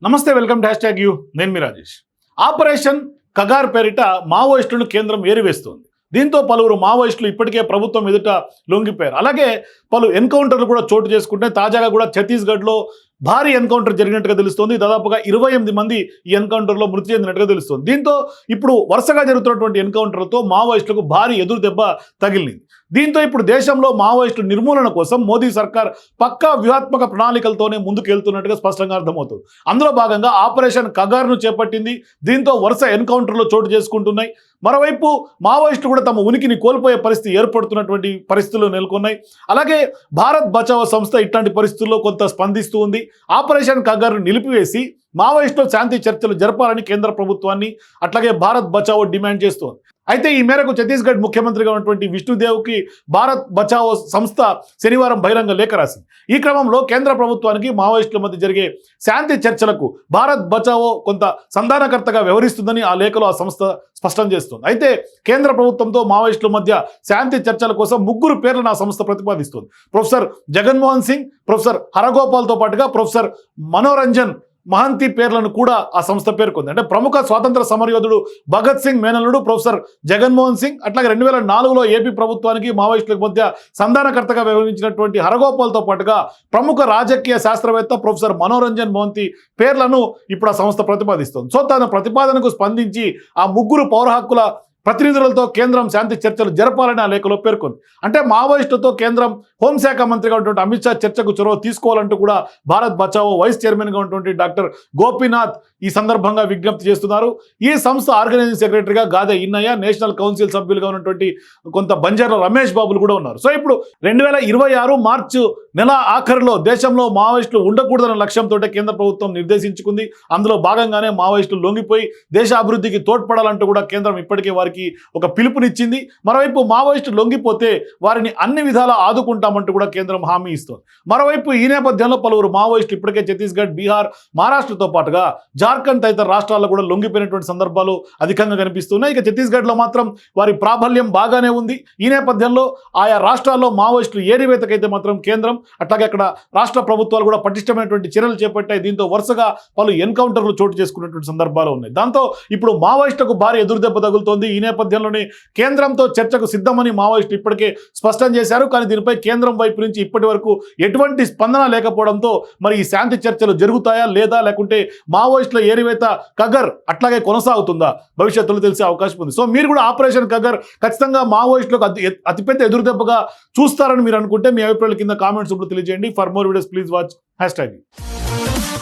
నమస్తే, welcome to #you. నేను మీ Rajesh. Operation Kagar పేరిట మావోయిస్టులను కేంద్రం ఏరివేస్తోంది. దీంతో పలువురు మావోయిస్టులు ఇప్పటికే ప్రభుత్వం ఎదుట లొంగిపోయారు. అలాగే పలు ఎన్కౌంటర్లు కూడా చోటు చేసుకుంటే తాజాగా కూడా ఛత్తీస్గఢ్లో భారీ ఎన్కౌంటర్ జరిగినట్టుగా తెలుస్తోంది. దాదాపుగా 28 మంది ఈ ఎన్కౌంటర్లో మృతి చెందినట్టుగా తెలుస్తోంది. దీంతో ఇప్పుడు వరుసగా జరుగుతున్నటువంటి ఎన్కౌంటర్లతో మావోయిస్టులకు భారీ ఎదురు దెబ్బ తగిలింది. దీంతో ఇప్పుడు దేశంలో మావోయిస్టుల నిర్మూలన కోసం మోదీ సర్కార్ పక్కా వ్యూహాత్మక ప్రణాళికలతోనే ముందుకు వెళ్తున్నట్టుగా స్పష్టంగా అర్థమవుతుంది. అందులో భాగంగా ఆపరేషన్ కగార్ను చేపట్టింది. దీంతో వరుస ఎన్కౌంటర్లు చోటు చేసుకుంటున్నాయి. మరోవైపు మావోయిస్టులు కూడా తమ ఉనికిని కోల్పోయే పరిస్థితి ఏర్పడుతున్నటువంటి పరిస్థితులు నెలకొన్నాయి. అలాగే భారత్ బచావో సంస్థ ఇట్లాంటి పరిస్థితుల్లో కొంత స్పందిస్తూ ఉంది. ఆపరేషన్ కగార్ను నిలిపివేసి మావోయిస్టులు శాంతి చర్చలు జరపాలని కేంద్ర ప్రభుత్వాన్ని అట్లాగే భారత్ బచావో డిమాండ్ చేస్తోంది. అయితే ఈ మేరకు ఛత్తీస్గఢ్ ముఖ్యమంత్రిగా ఉన్నటువంటి విష్ణుదేవ్కి భారత్ బచావో సంస్థ శనివారం బహిరంగ లేఖ రాసింది. ఈ క్రమంలో కేంద్ర ప్రభుత్వానికి మావోయిస్టుల మధ్య జరిగే శాంతి చర్చలకు భారత్ బచావో కొంత సంధానకర్తగా వ్యవహరిస్తుందని ఆ లేఖలో ఆ సంస్థ స్పష్టం చేస్తుంది. అయితే కేంద్ర ప్రభుత్వంతో మావోయిస్టుల మధ్య శాంతి చర్చల కోసం 3 పేర్లను ఆ సంస్థ ప్రతిపాదిస్తుంది. ప్రొఫెసర్ జగన్మోహన్ సింగ్, ప్రొఫెసర్ హరగోపాల్తో పాటుగా ప్రొఫెసర్ మనోరంజన్ మహంతి పేర్లను కూడా ఆ సంస్థ పేర్కొంది. అంటే ప్రముఖ స్వాతంత్ర సమరయోధుడు భగత్ సింగ్ మేనల్లుడు ప్రొఫెసర్ జగన్మోహన్ సింగ్, అట్లాగే 2004లో ఏపీ ప్రభుత్వానికి మావోయిస్టుల మధ్య సంధానకర్తగా వ్యవహరించినటువంటి హరగోపాల్తో పాటుగా ప్రముఖ రాజకీయ శాస్త్రవేత్త ప్రొఫెసర్ మనోరంజన్ మోహంతి పేర్లను ఇప్పుడు ఆ సంస్థ ప్రతిపాదిస్తోంది. సో తన ప్రతిపాదనకు స్పందించి ఆ 3 పౌర హక్కుల ప్రతినిధులతో కేంద్రం శాంతి చర్చలు జరపాలని ఆ లేఖలో పేర్కొంది. అంటే మావోయిస్టులతో కేంద్రం హోంశాఖ మంత్రిగా ఉన్నటువంటి అమిత్ షా చర్చకు చొరవ తీసుకోవాలంటూ కూడా భారత్ బచావో వైస్ చైర్మన్గా ఉన్నటువంటి డాక్టర్ గోపీనాథ్ ఈ సందర్భంగా విజ్ఞప్తి చేస్తున్నారు. ఈ సంస్థ ఆర్గనైజింగ్ సెక్రటరీగా గాదే ఇన్నయ్య, నేషనల్ కౌన్సిల్ సభ్యులుగా ఉన్నటువంటి కొంత బంజారా రమేష్ బాబులు కూడా ఉన్నారు. సో ఇప్పుడు 2026 మార్చి నెల ఆఖరిలో దేశంలో మావోయిస్టులు ఉండకూడదన్న లక్ష్యంతో కేంద్ర ప్రభుత్వం నిర్దేశించుకుంది. అందులో భాగంగానే మావోయిస్టులు లొంగిపోయి దేశ అభివృద్ధికి తోడ్పడాలంటూ కూడా కేంద్రం ఇప్పటికే వారికి ఒక పిలుపునిచ్చింది. మరోవైపు మావోయిస్టులు లొంగిపోతే వారిని అన్ని విధాలా ఆదుకుంటామంటూ కూడా కేంద్రం హామీ ఇస్తోంది. మరోవైపు ఈ నేపథ్యంలో పలువురు మావోయిస్టులు ఇప్పటికే ఛత్తీస్గఢ్, బీహార్, మహారాష్ట్రతో పాటుగా జార్ఖండ్ తదితర రాష్ట్రాల్లో కూడా లొంగిపోయినటువంటి సందర్భాలు అధికంగా కనిపిస్తున్నాయి. ఇక ఛత్తీస్గఢ్లో మాత్రం వారి ప్రాబల్యం బాగానే ఉంది. ఈ నేపథ్యంలో ఆయా రాష్ట్రాల్లో మావోయిస్టులు ఏరివేతకైతే మాత్రం కేంద్రం అట్లాగే అక్కడ రాష్ట్ర ప్రభుత్వాలు కూడా పటిష్టమైనటువంటి చర్యలు చేపట్టాయి. దీంతో వరుసగా పలు ఎన్కౌంటర్లు చోటు చేసుకున్నటువంటి సందర్భాలు ఉన్నాయి. దాంతో ఇప్పుడు మావోయిస్టులకు భారీ ఎదురుదెబ్బ తగులుతోంది. ఈ నేపథ్యంలోనే కేంద్రంతో చర్చకు సిద్ధమని మావోయిస్టులు ఇప్పటికే స్పష్టం చేశారు. కానీ దీనిపై కేంద్రం వైపు నుంచి ఇప్పటి వరకు ఎటువంటి స్పందన లేకపోవడంతో మరి ఈ శాంతి చర్చలు జరుగుతాయా లేదా, లేకుంటే మావోయిస్టుల ఏరివేత కగర్ అట్లాగే కొనసాగుతుందా, భవిష్యత్తులో తెలిసే అవకాశం ఉంది. సో మీరు కూడా ఆపరేషన్ కగర్ ఖచ్చితంగా మావోయిస్టులకు అతిపెద్ద ఎదురుదెబ్బగా చూస్తారని మీరు అనుకుంటే మీ అభిప్రాయాల కింద కామెంట్స్ ఇప్పుడు తెలియజేయండి. For more videos please watch #.